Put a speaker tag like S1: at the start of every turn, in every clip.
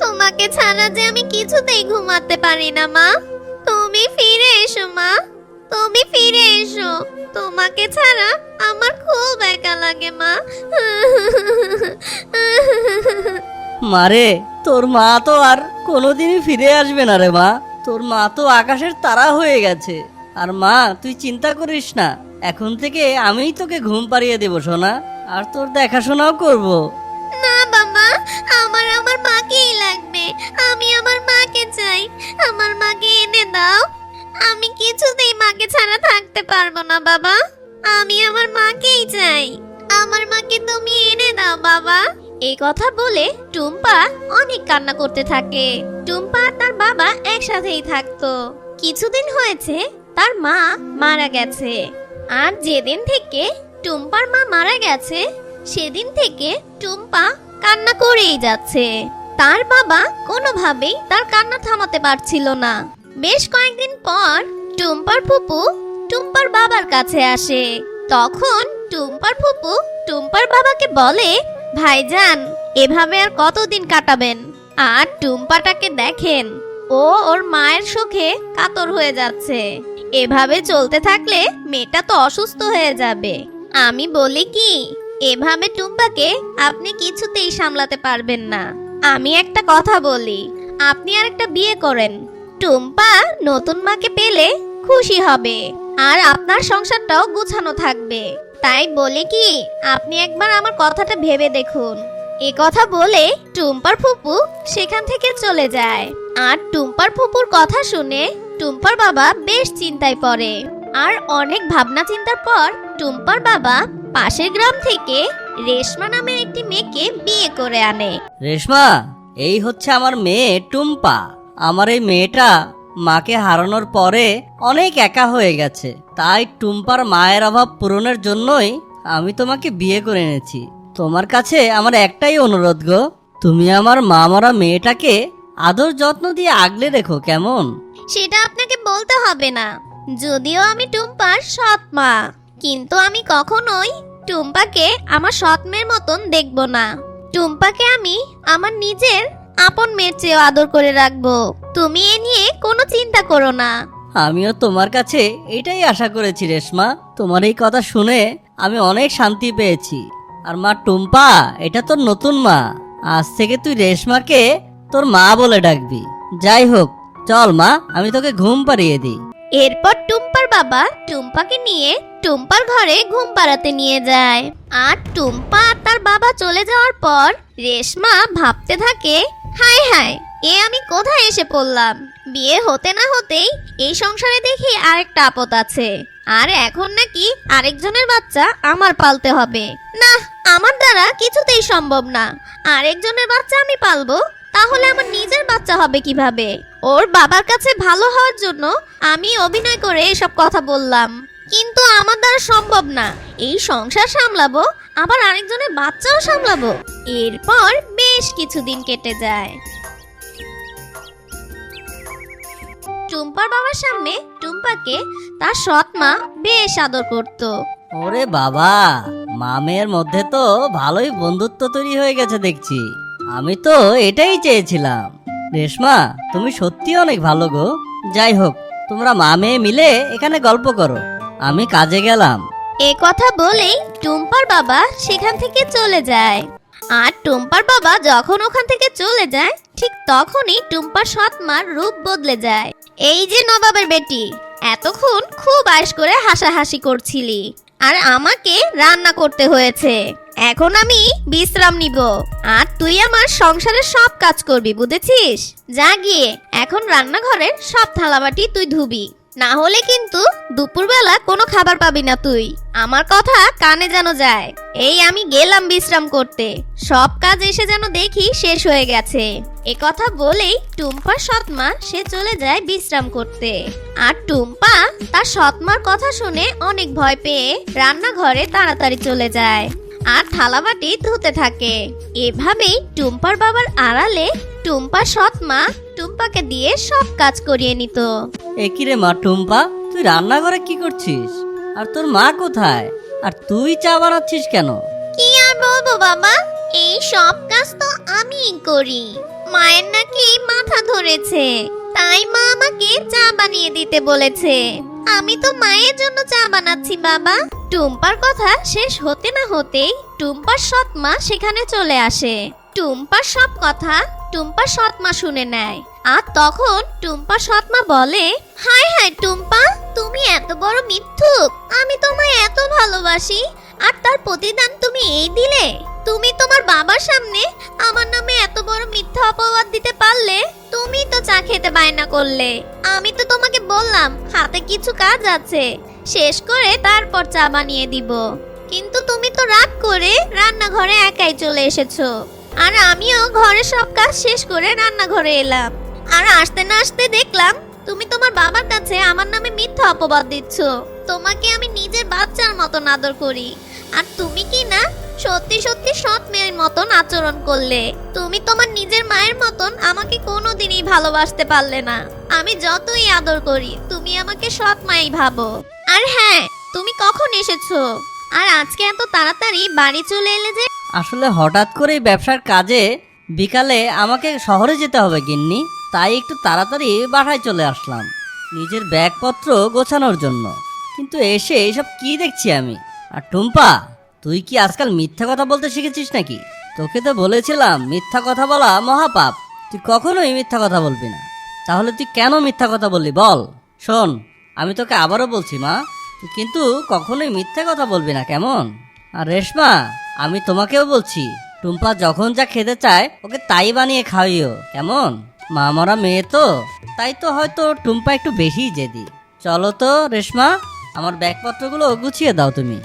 S1: তোমাকে ছাড়া যে আমি কিছুতেই ঘুমাতে পারি না মা। তুমি ফিরে এসো মা, তুমি ফিরে এসো। তোমাকে ছাড়া আমার খুব একা লাগে মা।
S2: মারে, তোর মা তো আর কোনোদিনই ফিরে আসবে না রে মা। তোর মা তো আকাশের তারা হয়ে গেছে। আর মা, তুই চিন্তা করিস না, এখন থেকে আমিই তোকে ঘুম পাড়িয়ে দেবো সোনা, আর তোর দেখাশোনাও করব।
S1: না বাবা, আমার আমার মাকেই লাগবে। আমি আমার মাকে চাই। আমার মাকে এনে দাও। আমি কিছুতেই মাকে ছাড়া থাকতে পারবো না বাবা। আমি আমার মাকেই চাই। আমার মাকে তুমি এনে দাও বাবা। এই কথা বলে টুম্পা অনেক কান্না করতে থাকে। টুম্পা আর তার বাবা একসাথেই থাকতো। কিছুদিন হয়েছে তার মা মারা গেছে। আর যেদিন থেকে টুম্পার মা মারা গেছে সেদিন থেকে টুম্পা কান্না করেই যাচ্ছে। তার বাবা কোনোভাবেই তার কান্না থামাতে পারছিল না। বেশ কয়েকদিন পর টুম্পার ফুপু টুম্পার বাবার কাছে আসে। তখন টুম্পার ফুপু টুম্পার বাবাকে বলে, ভাইজান, এভাবে আর কতদিন কাটাবেন? আর টুম্পাটাকে দেখেন, ও ওর মায়ের সুখে কাতর হয়ে যাচ্ছে। এভাবে চলতে থাকলে মেয়েটা তো অসুস্থ হয়ে যাবে। আমি বলি কি, এভাবে টুম্পাকে আপনি কিছুতেই সামলাতে পারবেন না। আমি একটা কথা বলি, আপনি আর একটা বিয়ে করেন। টুম্পা নতুন মাকে পেলে খুশি হবে, আর আপনার সংসারটাও গুছানো থাকবে। তাই বলি কি, আপনি একবার আমার কথাটা ভেবে দেখুন। এ কথা বলে টুম্পার ফুপু সেখান থেকে চলে যায়। আর টুম্পার ফুপুর কথা শুনে টুম্পার বাবা বেশ চিন্তায় পড়ে। আর অনেক ভাবনা চিন্তার পর টুম্পার বাবা পাশের গ্রাম থেকে রেশমা নামের একটি মেয়েকে বিয়ে করে আনে।
S2: রেশমা, এই হচ্ছে আমার মেয়ে টুম্পা। আমার এই মেয়েটা মাকে হারানোর পরে অনেক একা হয়ে গেছে। তাই টুম্পার মায়ের অভাব পূরণের জন্যই আমি তোমাকে বিয়ে করে এনেছি। তোমার কাছে আমার একটাই অনুরোধ গো, তুমি আমার মা মরা মেয়েটাকে আদর যত্ন দিয়ে আগলে রেখো, কেমন?
S1: সেটা আপনাকে বলতে হবে না। যদিও আমি টুম্পার সৎ মা, কিন্তু আমি কখনোই টুম্পাকে আমার সৎ মেয়ের মতন দেখব না। টুম্পাকে আমি আমার নিজের আপন মেয়ের চেয়েও আদর করে রাখবো। তুমি এ নিয়ে কোনো চিন্তা করো না।
S2: আমিও তোমার কাছে এটাই আশা করেছি রেশমা। তোমার এই কথা শুনে আমি অনেক শান্তি পেয়েছি। আর মা টুম্পা, এটা তোর নতুন মা। আজ থেকে তুই রেশমাকে তোর মা বলে ডাকবি। যাই হোক, চল মা, আমি তোকে ঘুম পাড়িয়ে দিই।
S1: এরপর টুম্পার বাবা টুম্পাকে নিয়ে টুম্পার ঘরে ঘুম পাড়াতে নিয়ে যায়। আর টুম্পা আর তার বাবা চলে যাওয়ার পর রেশমা ভাবতে থাকে, হায় হায়, এ আমি কোথায় এসে পড়লাম? বিয়ে হতে না হতেই এই সংসারে দেখি আরেকটা আপদ আছে। আর এখন নাকি আরেকজনের বাচ্চা আমার পালতে হবে। না, আমার দ্বারা কিছুতেই সম্ভব না। আরেকজনের বাচ্চা আমি পালবো, তাহলে আমার নিজের বাচ্চা হবে কিভাবে? ওর বাবার কাছে ভালো হওয়ার জন্য আমি অভিনয় করে এসব কথা বললাম, কিন্তু আমার দ্বারা সম্ভব না। এই সংসার সামলাবো, আবার আরেকজনের বাচ্চাও সামলাবো। এরপর বেশ কিছুদিন কেটে যায়। টুম্পার বাবার সামনে টুম্পাকে তার সৎ মা বেশ আদর করত।
S2: ওরে বাবা, মামের মধ্যে তো ভালোই বন্ধুত্ব তৈরি হয়ে গেছে দেখছি। আমি তো এটাই চেয়েছিলাম। রেশমা, তুমি সত্যি অনেক ভালো গো। যাই হোক, তোমরা মা মেয়ে মিলে এখানে গল্প করো, আমি কাজে গেলাম।
S1: এ কথা বলেই টুম্পার বাবা সেখান থেকে চলে যায়। আর টুম্পার বাবা যখন ওখান থেকে চলে যায়, ঠিক তখনই টুম্পার সৎ মার রূপ বদলে যায়। এই যে নবাবের বেটি, এতক্ষণ খুব আয়েশ করে হাসাহাসি করছিলি, আর আমাকে রান্না করতে হয়েছে। এখন আমি বিশ্রাম নিব, আর তুই আমার সংসারের সব কাজ করবি, বুঝেছিস? যা গিয়ে এখন রান্নাঘরের সব থালাবাটি তুই ধুবি, না হলে কিন্তু দুপুরবেলা কোনো খাবার পাবি না তুই। আমার কথা কানে যেন যায়। এই আমি গেলাম বিশ্রাম করতে, সব কাজ এসে যেন দেখি শেষ হয়ে গেছে। এ কথা বলেই টুম্পার সৎমা সে চলে যায় বিশ্রাম করতে। আর টুম্পা তার সৎমার কথা শুনে অনেক ভয় পেয়ে রান্নাঘরে তাড়াতাড়ি চলে যায় আর থালাবাটি ধুতে থাকে। এভাবেই টুম্পার বাবার আড়ালে টুম্পার সৎমা টুম্পাকে দিয়ে সব কাজ করিয়ে নিত।
S2: একই রে মা টুম্পা, তুই রান্নাঘরে কি করছিস? আর তোর মা কোথায়? আর তুই চা বানাচ্ছিস কেন?
S1: কি আর বলবো বাবা, এই সব কাজ তো আমিই করি। মায়ের নাকি মাথা ধরেছে, তাই মা আমাকে চা বানিয়ে দিতে বলেছে। আমি তো মায়ের জন্য চা বানাচ্ছি বাবা। টুম্পার কথা শেষ হতে না হতেই টুম্পার সৎ মা সেখানে চলে আসে। টুম্পার সব কথা টুম্পার সৎ মা শুনে নেয়। আর তখন টুম্পার সৎ মা বলে, হায় হায় টুম্পা, তুমি এত বড় মিথ্যুক। আমি তোমায় এত ভালোবাসি, আর তার প্রতিদান তুমি এই দিলে? তুমি তোমার বাবার সামনে আমার নামে এত বড় মিথ্যা অপবাদ দিতে পারলে? তুমি তো চা খেতে বায়না করলে। আমি তো তোমাকে বললাম হাতে কিছু কাজ আছে, শেষ করে তারপর চা বানিয়ে দিব। কিন্তু তুমি তো রাগ করে রান্নাঘরে একাই চলে এসেছো। আর আমিও ঘরের সব কাজ শেষ করে রান্নাঘরে এলাম। আর আসতে না আসতে দেখলাম তুমি তোমার বাবার কাছে আমার নামে মিথ্যা অপবাদ দিচ্ছ। তোমাকে আমি নিজের বাচ্চার মতন আদর করি, আর তুমি কি না সত্যি সত্যি সৎ মেয়ের মতন আচরণ করলে। তুমি তোমার নিজের মায়ের মতন আমাকে কোনোদিনই ভালোবাসতে পারলে না। আমি যতই আদর করি তুমি আমাকে সৎ মাই ভাবো। আর হ্যাঁ, তুমি কখন এসেছো? আর আজকে এত তাড়াতাড়ি বাড়ি চলে এলে যে?
S2: আসলে হঠাৎ করেই ব্যবসার কাজে বিকালে আমাকে শহরে যেতে হবে গিন্নি, তাই একটু তাড়াতাড়ি বাসায় চলে আসলাম নিজের ব্যাগপত্র গোছানোর জন্য। কিন্তু এসে এসব কি দেখছি আমি। আর টুম্পা, তুই কি আজকাল মিথ্যা কথা বলতে শিখেছিস নাকি? তোকে তো বলেছিলাম মিথ্যা কথা বলা মহাপাপ, তুই কখনোই মিথ্যা কথা বলবি না। তাহলে তুই কেন মিথ্যা কথা বললি বল? শোন, আমি তোকে আবারও বলছি মা, তুই কিন্তু কখনোই মিথ্যা কথা বলবি না, কেমন? আর রেশমা, আমি তোমাকেও বলছি, টুম্পা যখন যা খেতে চায় ওকে তাই বানিয়ে খাওয়িও, কেমন? মা মরা মেয়ে তো, তাই তো হয়তো টুম্পা একটু বেশিই জেদি। চলো তো রেশমা, আমার ব্যাগপত্রগুলো গুছিয়ে দাও তুমি।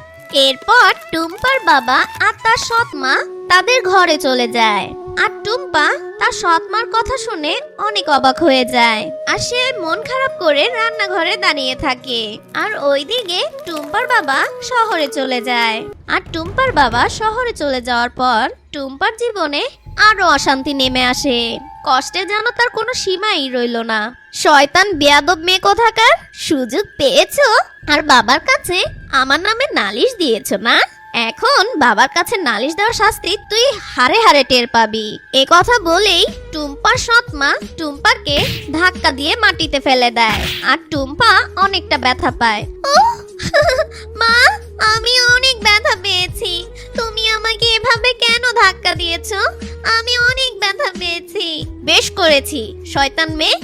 S1: এরপর টুম্পার বাবা আর তার সৎ মা তাদের ঘরে চলে যায়। আর টুম্পা তার সৎ মার কথা শুনে অনেক অবাক হয়ে যায়। আর সে মন খারাপ করে রান্নাঘরে দাঁড়িয়ে থাকে। আর ওইদিকে টুম্পার বাবা শহরে চলে যায়। আর টুম্পার বাবা শহরে চলে যাওয়ার পর টুম্পার জীবনে আরো অশান্তি নেমে আসে। কষ্টে যেন তার কোনো সীমাই রইল না। শয়তান বেয়াদব মেয়ে কোথাকার, সুযোগ পেয়েছো আর বাবার কাছে আমার নামে নালিশ দিয়েছো না? এখন বাবার কাছে নালিশ দেওয়ার শাস্তি তুই হারে হারে টের পাবি। এ কথা বলেই টুম্পার সৎ মা টুম্পাকে ধাক্কা দিয়ে মাটিতে ফেলে দেয়। আর টুম্পা অনেকটা ব্যথা পায়। মা, আমি অনেক ব্যথা পেয়েছি। তুমি আমাকে এভাবে কেন ধাক্কা দিয়েছো? আমি অনেক ব্যথা পেয়েছি। বেশ করেছি, শয়তান মেয়ে,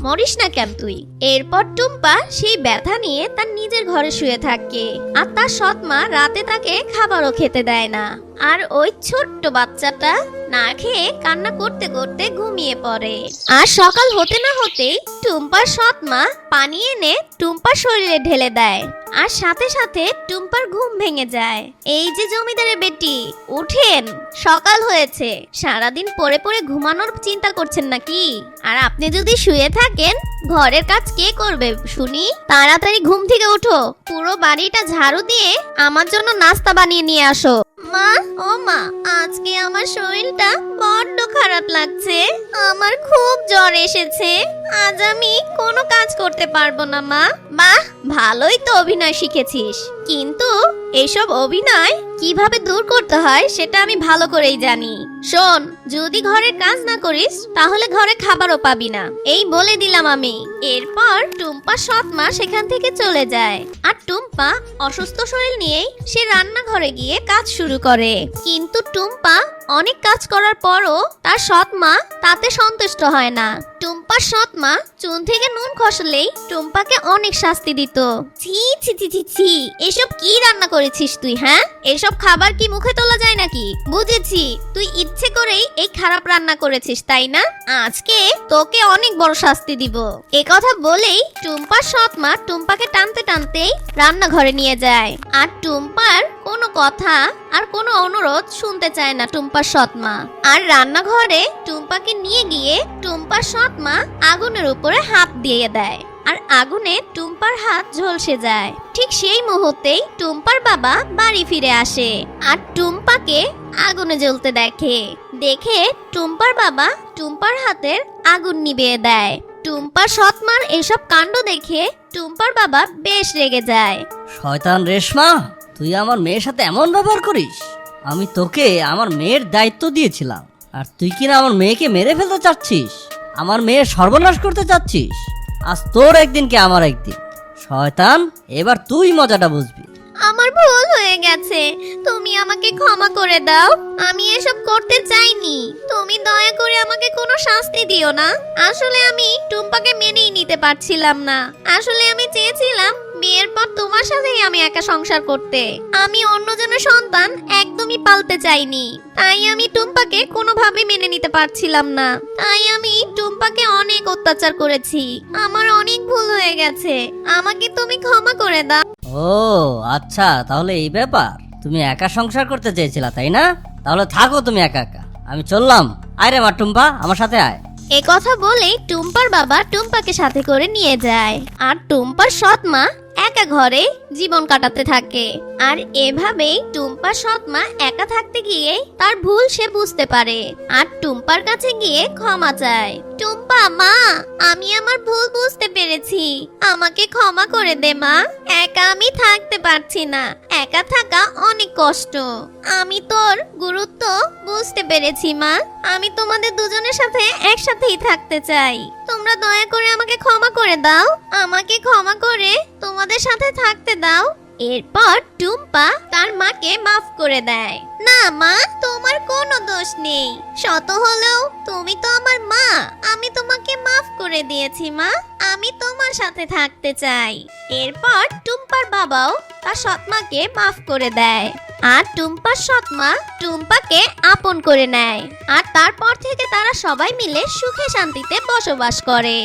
S1: মরিস না কেন তুই? এরপর টুম্পা সেই ব্যথা নিয়ে তার নিজের ঘরে শুয়ে থাকে। আর তার সৎ মা রাতে তাকে খাবারও খেতে দেয় না। আর ওই ছোট্ট বাচ্চাটা না খেয়ে কান্না করতে করতে ঘুমিয়ে পড়ে। আর সকাল হতে না হতেই টুম্পার সৎ মা পানি এনে টুম্পার শরীরে ঢেলে দেয়। আর সাথে সাথে টুম্পার ঘুম ভেঙে যায়। এই যে জমিদারের বেটি, উঠেন, সকাল হয়েছে। সারাদিন পড়ে পড়ে ঘুমানোর চিন্তা করছেন নাকি? আর আপনি যদি শুয়ে থাকেন ঘরের কাজ কে করবে শুনি? তাড়াতাড়ি ঘুম থেকে ওঠো, পুরো বাড়িটা ঝাড়ু দিয়ে আমার জন্য নাস্তা বানিয়ে নিয়ে আসো। মা, ও মা, আজকে আমার শরীরটা বড্ড খারাপ লাগছে। আমার খুব জ্বর এসেছে। আজ আমি কোনো কাজ করতে পারবো না মা। বাহ, ভালোই তো অভিনয় শিখেছিস, কিন্তু এসব অভিনয় কিভাবে দূর করতে হয় সেটা আমি ভালো করেই জানি। শোন, যদি ঘরের কাজ না করিস তাহলে ঘরে খাবারও পাবি না, এই বলে দিলাম আমি। এরপর টুম্পা সৎ মা সেখান থেকে চলে যায়। আর টুম্পা অসুস্থ শরীর নিয়েই সে রান্নাঘরে গিয়ে কাজ শুরু করে। কিন্তু টুম্পা অনেক কাজ করার পরও তার সৎ মা তাতে সন্তুষ্ট হয় না। টুম্পার সৎ মা চুন থেকে নুন খসলেই টুম্পাকে অনেক শাস্তি দিত। ছি ছি ছি ছি ছি, এসব কি রান্না করেছিস তুই? হ্যাঁ, এসব খাবার কি মুখে তোলা যায় নাকি? বুঝেছি, তুই ইচ্ছে করেই এই খারাপ রান্না করেছিস, তাই না? আজকে তোকে অনেক বড় শাস্তি দিব। এ কথা বলেই টুম্পার সৎ মা টুম্পাকে টানতে টানতেই রান্নাঘরে নিয়ে যায়। আর টুম্পার কোনো কথা আর কোনো অনুরোধ শুনতে চায় না টুম্পার সৎ মা। আর রান্নাঘরে টুম্পাকে নিয়ে গিয়ে টুম্পার সৎ মা আগুনের উপরে হাত দিয়ে দেয়। আর আগুনে টুম্পার হাত ঝলসে যায়। ঠিক সেই মুহূর্তেই টুম্পার বাবা বাড়ি ফিরে আসে। আর টুম্পাকে আগুনে জ্বলতে দেখে টুম্পার বাবা টুম্পার হাতের আগুন নিভিয়ে দেয়। টুম্পার সৎ মার এসব কাণ্ড দেখে টুম্পার বাবা বেশ রেগে যায়।
S2: শয়তান রেশমা, তুই আমার মেয়ের সাথে এমন ব্যবহার করিস? আমি তোকে আমার মেয়ের দায়িত্ব দিয়েছিলাম, আর তুই কিনা আমার মেয়েকে মেরে ফেলতে চাচ্ছিস, আমার মেয়ের সর্বনাশ করতে চাচ্ছিস। আজ তোর একদিন কি আমার একদিন। শয়তান, এবার তুই মজাটা বুঝবি।
S1: আমার ভুল হয়ে গেছে, তুমি আমাকে ক্ষমা করে দাও। আমি এসব করতে চাইনি, তুমি দয়া করে আমাকে কোনো শাস্তি দিও না। আসলে আমি টুম্পাকে মেনেই নিতে পারছিলাম না। আসলে আমি চেয়েছিলাম বিয়ের পর তোমার সাথেই আমি একা সংসার করতে। আমি অন্যজনের সন্তান একদমই পালতে চাইনি। তাই আমি টুম্পাকে কোনোভাবেই মেনে নিতে পারছিলাম না। তাই আমি টুম্পাকে অনেক অত্যাচার করেছি। আমার অনেক ভুল হয়ে গেছে, আমাকে তুমি ক্ষমা করে দাও।
S2: ও আচ্ছা, তাহলে এই ব্যাপার। তুমি একা সংসার করতে চেয়েছিলা, তাই না? তাহলে থাকো তুমি একা একা, আমি চললাম। আয় রে মা টুম্পা, আমার সাথে আয়।
S1: এ কথা বলেই টুম্পার বাবা টুম্পাকে সাথে করে নিয়ে যায়। আর টুম্পার সৎ মা একা ঘরে জীবন কাটাতে থাকে। আর এভাবেই টুম্পার সৎ মা একা থাকতে গিয়ে তার ভুল সে বুঝতে পারে আর টুম্পার কাছে গিয়ে ক্ষমা চায়। টুম্পা, মা, আমি আমার ভুল বুঝতে পেরেছি, আমাকে ক্ষমা করে দে মা। একা আমি থাকতে পারছি না, একা থাকা অনেক কষ্ট। আমি তোর গুরুত্ব বুঝতে পেরেছি মা। আমি তোমাদের দুজনের সাথে একসাথেই থাকতে চাই। তোমরা দয়া করে আমাকে ক্ষমা করে দাও, আমাকে ক্ষমা করে তোমাদের সাথে থাকতে দাও। এরপর টুম্পা তার মাকে মাফ করে দেয়। না মা, তোমার কোনো দোষ নেই। শত হলেও তুমি তো আমার মা। আমি তোমাকে মাফ করে দিয়েছি মা। আমি তোমার সাথে থাকতে চাই। এরপর টুম্পার বাবাও তার সৎমাকে মাফ করে দেয়। আর টুম্পার সৎমা টুম্পাকে আপন করে নেয়। আর তারপর থেকে তারা সবাই মিলে সুখে শান্তিতে বসবাস করে।